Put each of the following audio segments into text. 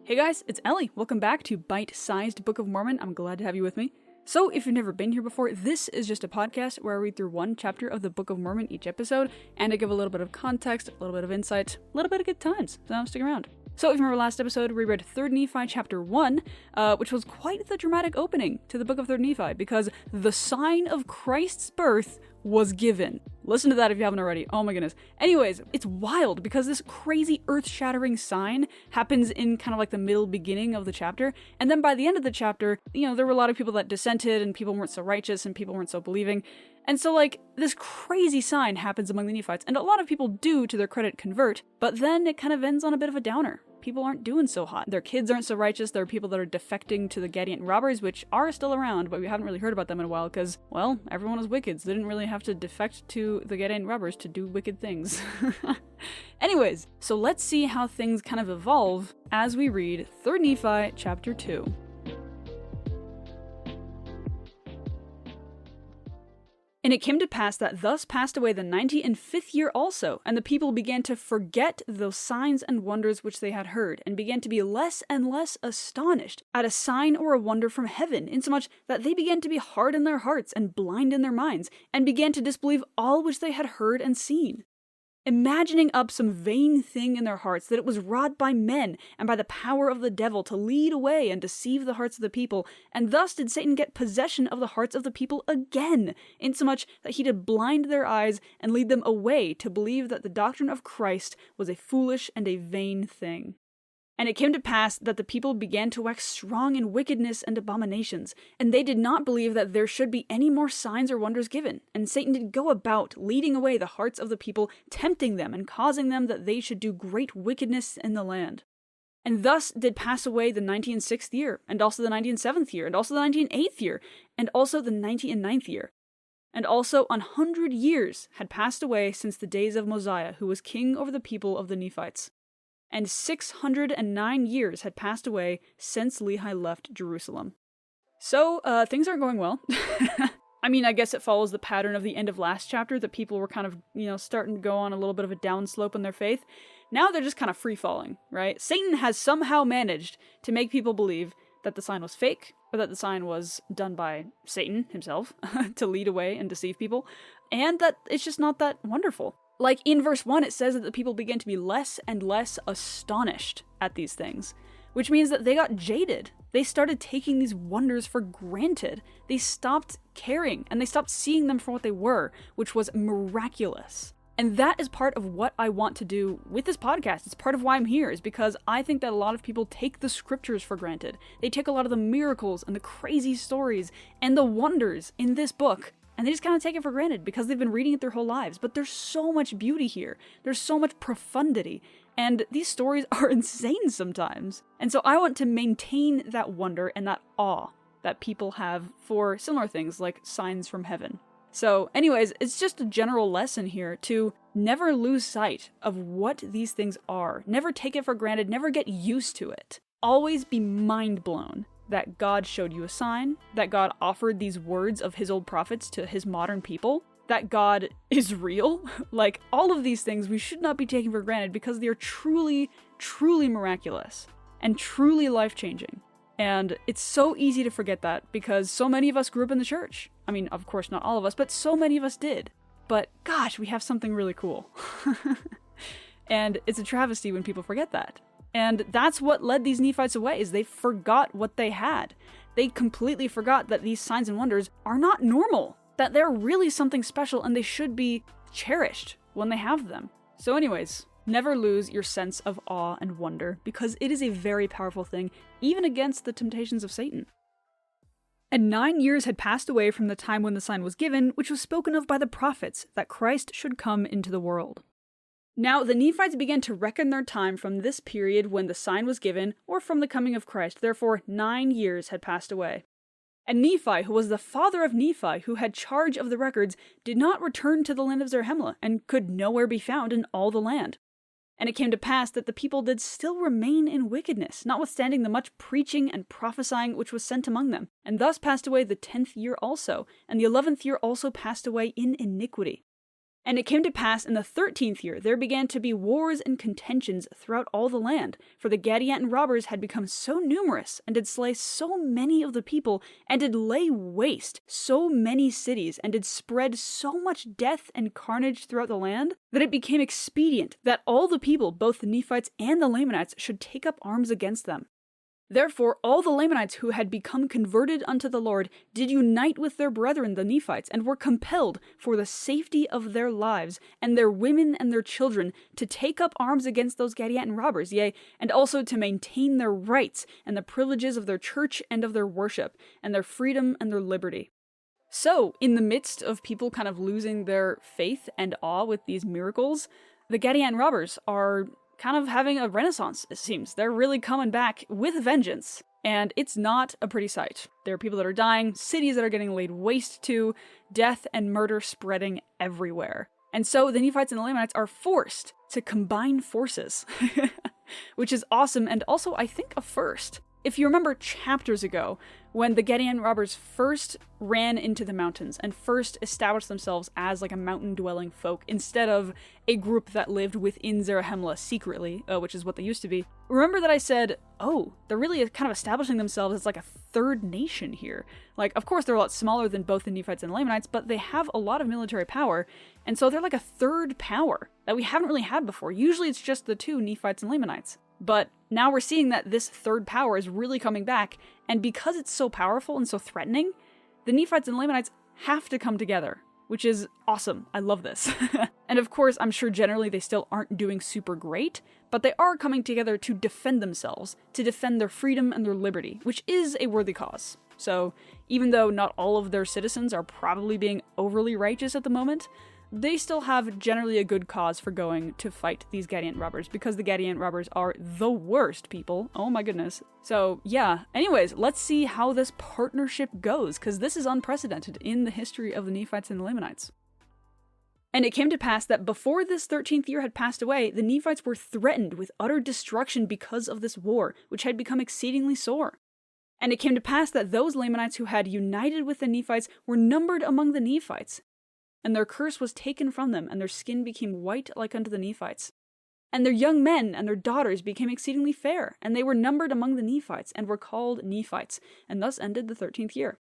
Hey guys, it's Ellie. Welcome back to Bite-Sized Book of Mormon. I'm glad to have you with me. So, if you've never been here before, this is just a podcast where I read through one chapter of the Book of Mormon each episode, and I give a little bit of context, a little bit of insight, a little bit of good times, so stick around. So, if you remember last episode, we read 3rd Nephi chapter 1, which was quite the dramatic opening to the book of 3rd Nephi, because the sign of Christ's birth was given. Listen to that if you haven't already. Oh my goodness. Anyways, it's wild because this crazy earth-shattering sign happens in kind of like the middle beginning of the chapter, and then by the end of the chapter, there were a lot of people that dissented, and people weren't so righteous, and people weren't so believing. And so, this crazy sign happens among the Nephites, and a lot of people do, to their credit, convert, but then it kind of ends on a bit of a downer. People aren't doing so hot. Their kids aren't so righteous. There are people that are defecting to the Gadianton Robbers, which are still around, but we haven't really heard about them in a while because, well, everyone was wicked, so they didn't really have to defect to the Gadianton Robbers to do wicked things. Anyways, so let's see how things kind of evolve as we read 3rd Nephi chapter 2. And it came to pass that thus passed away the 95th year also, and the people began to forget those signs and wonders which they had heard, and began to be less and less astonished at a sign or a wonder from heaven, insomuch that they began to be hard in their hearts and blind in their minds, and began to disbelieve all which they had heard and seen, imagining up some vain thing in their hearts, that it was wrought by men and by the power of the devil to lead away and deceive the hearts of the people. And thus did Satan get possession of the hearts of the people again, insomuch that he did blind their eyes and lead them away to believe that the doctrine of Christ was a foolish and a vain thing. And it came to pass that the people began to wax strong in wickedness and abominations, and they did not believe that there should be any more signs or wonders given. And Satan did go about, leading away the hearts of the people, tempting them, and causing them that they should do great wickedness in the land. And thus did pass away the 96th year, and also the 97th year, and also the 98th year, and also the 99th year. And also 100 years had passed away since the days of Mosiah, who was king over the people of the Nephites. And 609 years had passed away since Lehi left Jerusalem. So, things aren't going well. I mean, I guess it follows the pattern of the end of last chapter, that people were kind of, starting to go on a little bit of a downslope in their faith. Now they're just kind of free-falling, right? Satan has somehow managed to make people believe that the sign was fake, or that the sign was done by Satan himself to lead away and deceive people, and that it's just not that wonderful. Like, in verse 1, it says that the people began to be less and less astonished at these things, which means that they got jaded. They started taking these wonders for granted. They stopped caring, and they stopped seeing them for what they were, which was miraculous. And that is part of what I want to do with this podcast. It's part of why I'm here, is because I think that a lot of people take the scriptures for granted. They take a lot of the miracles and the crazy stories and the wonders in this book, and they just kind of take it for granted because they've been reading it their whole lives. But there's so much beauty here. There's so much profundity. And these stories are insane sometimes. And so I want to maintain that wonder and that awe that people have for similar things like signs from heaven. So anyways, it's just a general lesson here to never lose sight of what these things are. Never take it for granted. Never get used to it. Always be mind blown that God showed you a sign, that God offered these words of his old prophets to his modern people, that God is real. Like, all of these things we should not be taking for granted because they are truly, truly miraculous and truly life-changing. And it's so easy to forget that because so many of us grew up in the church. I mean, of course, not all of us, but so many of us did. But gosh, we have something really cool. And it's a travesty when people forget that. And that's what led these Nephites away, is they forgot what they had. They completely forgot that these signs and wonders are not normal, that they're really something special and they should be cherished when they have them. So anyways, never lose your sense of awe and wonder, because it is a very powerful thing, even against the temptations of Satan. And 9 years had passed away from the time when the sign was given, which was spoken of by the prophets, that Christ should come into the world. Now the Nephites began to reckon their time from this period when the sign was given, or from the coming of Christ. Therefore 9 years had passed away. And Nephi, who was the father of Nephi, who had charge of the records, did not return to the land of Zarahemla, and could nowhere be found in all the land. And it came to pass that the people did still remain in wickedness, notwithstanding the much preaching and prophesying which was sent among them. And thus passed away the 10th year also, and the 11th year also passed away in iniquity. And it came to pass in the 13th year, there began to be wars and contentions throughout all the land, for the Gadianton robbers had become so numerous, and did slay so many of the people, and did lay waste so many cities, and did spread so much death and carnage throughout the land, that it became expedient that all the people, both the Nephites and the Lamanites, should take up arms against them. Therefore all the Lamanites who had become converted unto the Lord did unite with their brethren the Nephites, and were compelled, for the safety of their lives, and their women and their children, to take up arms against those Gadianton robbers, yea, and also to maintain their rights, and the privileges of their church and of their worship, and their freedom and their liberty. So, in the midst of people kind of losing their faith and awe with these miracles, the Gadianton robbers are kind of having a renaissance, it seems. They're really coming back with vengeance. And it's not a pretty sight. There are people that are dying, cities that are getting laid waste to, death and murder spreading everywhere. And so the Nephites and the Lamanites are forced to combine forces, which is awesome, and also, I think, a first. If you remember chapters ago, when the Gadianton robbers first ran into the mountains and first established themselves as like a mountain-dwelling folk instead of a group that lived within Zarahemla secretly, which is what they used to be, remember that I said, oh, they're really kind of establishing themselves as like a third nation here. Like, of course, they're a lot smaller than both the Nephites and the Lamanites, but they have a lot of military power, and so they're like a third power that we haven't really had before. Usually it's just the two Nephites and Lamanites. But now we're seeing that this third power is really coming back, and because it's so powerful and so threatening, the Nephites and Lamanites have to come together, which is awesome. I love this. And of course, I'm sure generally they still aren't doing super great, but they are coming together to defend themselves, to defend their freedom and their liberty, which is a worthy cause. So even though not all of their citizens are probably being overly righteous at the moment, they still have generally a good cause for going to fight these Gadianton robbers, because the Gadianton robbers are the worst people. Oh my goodness. So yeah, anyways, let's see how this partnership goes, because this is unprecedented in the history of the Nephites and the Lamanites. And it came to pass that before this 13th year had passed away, the Nephites were threatened with utter destruction because of this war, which had become exceedingly sore. And it came to pass that those Lamanites who had united with the Nephites were numbered among the Nephites. And their curse was taken from them, and their skin became white like unto the Nephites. And their young men and their daughters became exceedingly fair, and they were numbered among the Nephites, and were called Nephites, and thus ended the 13th year.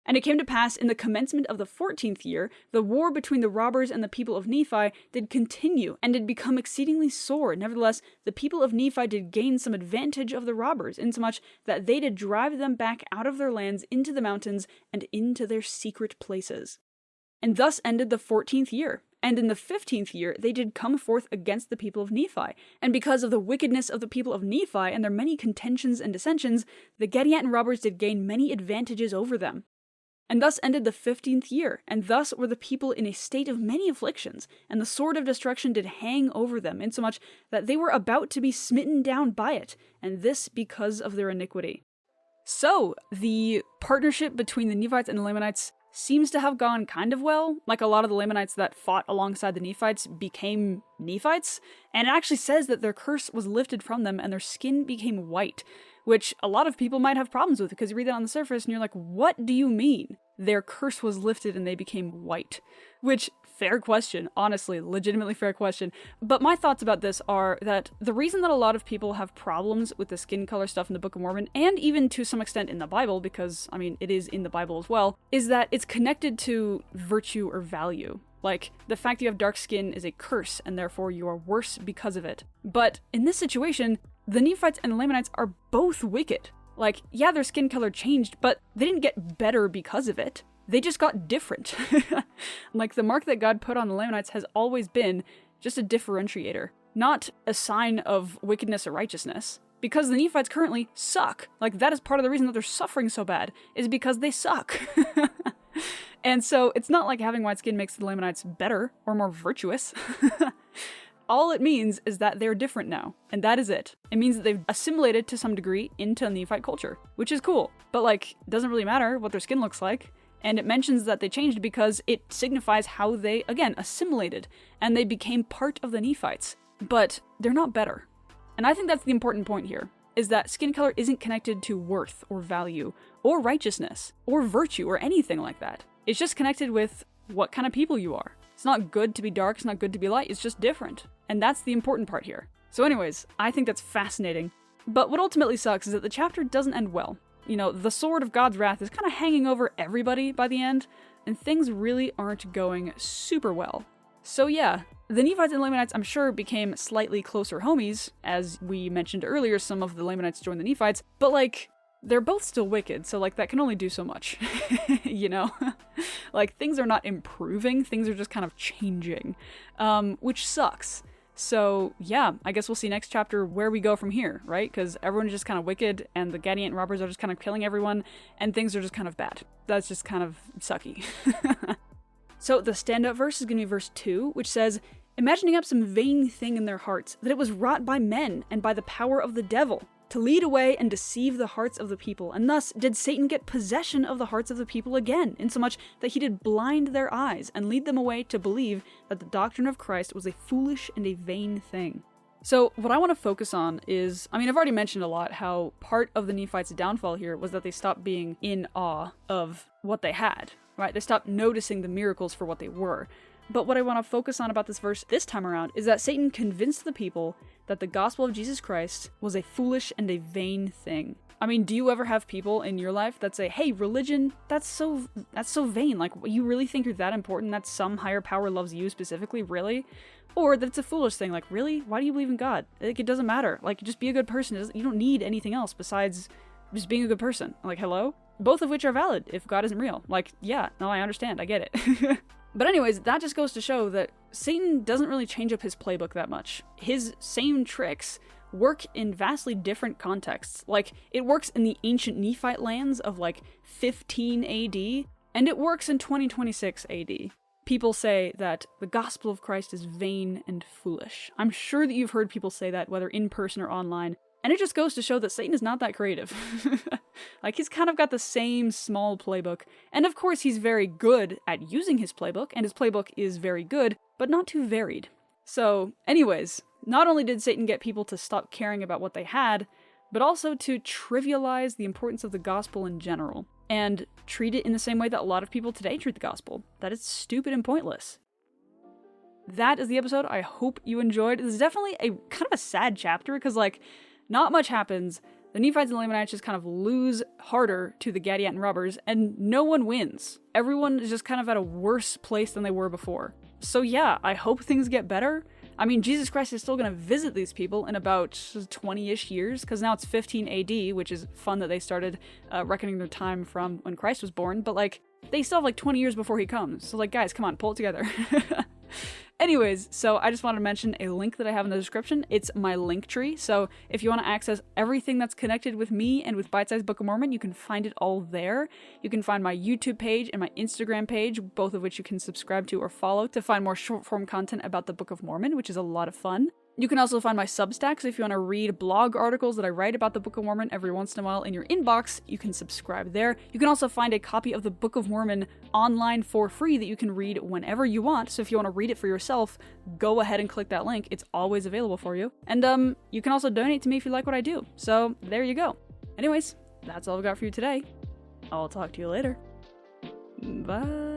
And it came to pass in the commencement of the 14th year, the war between the robbers and the people of Nephi did continue, and did become exceedingly sore. Nevertheless, the people of Nephi did gain some advantage of the robbers, insomuch that they did drive them back out of their lands into the mountains, and into their secret places. And thus ended the 14th year. And in the 15th year they did come forth against the people of Nephi. And because of the wickedness of the people of Nephi and their many contentions and dissensions, the Gadianton robbers did gain many advantages over them. And thus ended the 15th year, and thus were the people in a state of many afflictions, and the sword of destruction did hang over them, insomuch that they were about to be smitten down by it, and this because of their iniquity. So, the partnership between the Nephites and the Lamanites seems to have gone kind of well. Like, a lot of the Lamanites that fought alongside the Nephites became Nephites, and it actually says that their curse was lifted from them and their skin became white, which a lot of people might have problems with, because you read that on the surface and you're like, what do you mean? Their curse was lifted and they became white. Which, fair question, honestly, legitimately fair question. But my thoughts about this are that the reason that a lot of people have problems with the skin color stuff in the Book of Mormon, and even to some extent in the Bible, because, I mean, it is in the Bible as well, is that it's connected to virtue or value. Like, the fact that you have dark skin is a curse, and therefore you are worse because of it. But in this situation, the Nephites and Lamanites are both wicked. Like, yeah, their skin color changed, but they didn't get better because of it. They just got different. Like, the mark that God put on the Lamanites has always been just a differentiator, not a sign of wickedness or righteousness. Because the Nephites currently suck. Like, that is part of the reason that they're suffering so bad, is because they suck. And so, it's not like having white skin makes the Lamanites better or more virtuous. All it means is that they're different now, and that is it. It means that they've assimilated to some degree into Nephite culture, which is cool. But, like, it doesn't really matter what their skin looks like. And it mentions that they changed because it signifies how they, again, assimilated, and they became part of the Nephites. But they're not better. And I think that's the important point here, is that skin color isn't connected to worth or value or righteousness or virtue or anything like that. It's just connected with what kind of people you are. It's not good to be dark, it's not good to be light, it's just different. And that's the important part here. So anyways, I think that's fascinating. But what ultimately sucks is that the chapter doesn't end well. You know, the sword of God's wrath is kind of hanging over everybody by the end, and things really aren't going super well. So yeah, the Nephites and Lamanites, I'm sure, became slightly closer homies. As we mentioned earlier, some of the Lamanites joined the Nephites, but like, they're both still wicked, so like, that can only do so much, you know? Like, things are not improving, things are just kind of changing, which sucks. So yeah, I guess we'll see next chapter where we go from here, right? Because everyone is just kind of wicked, and the Gadianton Robbers are just kind of killing everyone, and things are just kind of bad. That's just kind of sucky. So the standout verse is going to be verse 2, which says, "Imagining up some vain thing in their hearts, that it was wrought by men, and by the power of the devil, to lead away and deceive the hearts of the people. And thus did Satan get possession of the hearts of the people again, insomuch that he did blind their eyes, and lead them away to believe that the doctrine of Christ was a foolish and a vain thing." So what I want to focus on is, I mean, I've already mentioned a lot how part of the Nephites' downfall here was that they stopped being in awe of what they had, right? They stopped noticing the miracles for what they were. But what I want to focus on about this verse this time around is that Satan convinced the people that the gospel of Jesus Christ was a foolish and a vain thing. I mean, do you ever have people in your life that say, hey, religion, that's so vain. Like, you really think you're that important that some higher power loves you specifically? Really? Or that it's a foolish thing. Like, really? Why do you believe in God? Like, it doesn't matter. Like, just be a good person. You don't need anything else besides just being a good person. Like, hello? Both of which are valid if God isn't real. Like, yeah, no, I understand. I get it. But anyways, that just goes to show that Satan doesn't really change up his playbook that much. His same tricks work in vastly different contexts. Like, it works in the ancient Nephite lands of like 15 AD, and it works in 2026 AD. People say that the gospel of Christ is vain and foolish. I'm sure that you've heard people say that, whether in person or online, and it just goes to show that Satan is not that creative. Like, he's kind of got the same small playbook, and of course he's very good at using his playbook, and his playbook is very good, but not too varied. So, anyways, not only did Satan get people to stop caring about what they had, but also to trivialize the importance of the gospel in general, and treat it in the same way that a lot of people today treat the gospel, that it's stupid and pointless. That is the episode. I hope you enjoyed. This is definitely a kind of a sad chapter, because, like, not much happens. The Nephites and Lamanites just kind of lose harder to the Gadianton Robbers, and no one wins. Everyone is just kind of at a worse place than they were before. So yeah, I hope things get better. I mean, Jesus Christ is still going to visit these people in about 20-ish years, because now it's 15 AD, which is fun that they started reckoning their time from when Christ was born, but like, they still have like 20 years before he comes. So like, guys, come on, pull it together. Anyways, so I just wanted to mention a link that I have in the description. It's my link tree. So if you want to access everything that's connected with me and with Bite Size Book of Mormon, you can find it all there. You can find my YouTube page and my Instagram page, both of which you can subscribe to or follow to find more short form content about the Book of Mormon, which is a lot of fun. You can also find my Substack, so if you want to read blog articles that I write about the Book of Mormon every once in a while in your inbox, you can subscribe there. You can also find a copy of the Book of Mormon online for free that you can read whenever you want, so if you want to read it for yourself, go ahead and click that link. It's always available for you. And you can also donate to me if you like what I do. So there you go. Anyways, that's all I've got for you today. I'll talk to you later. Bye.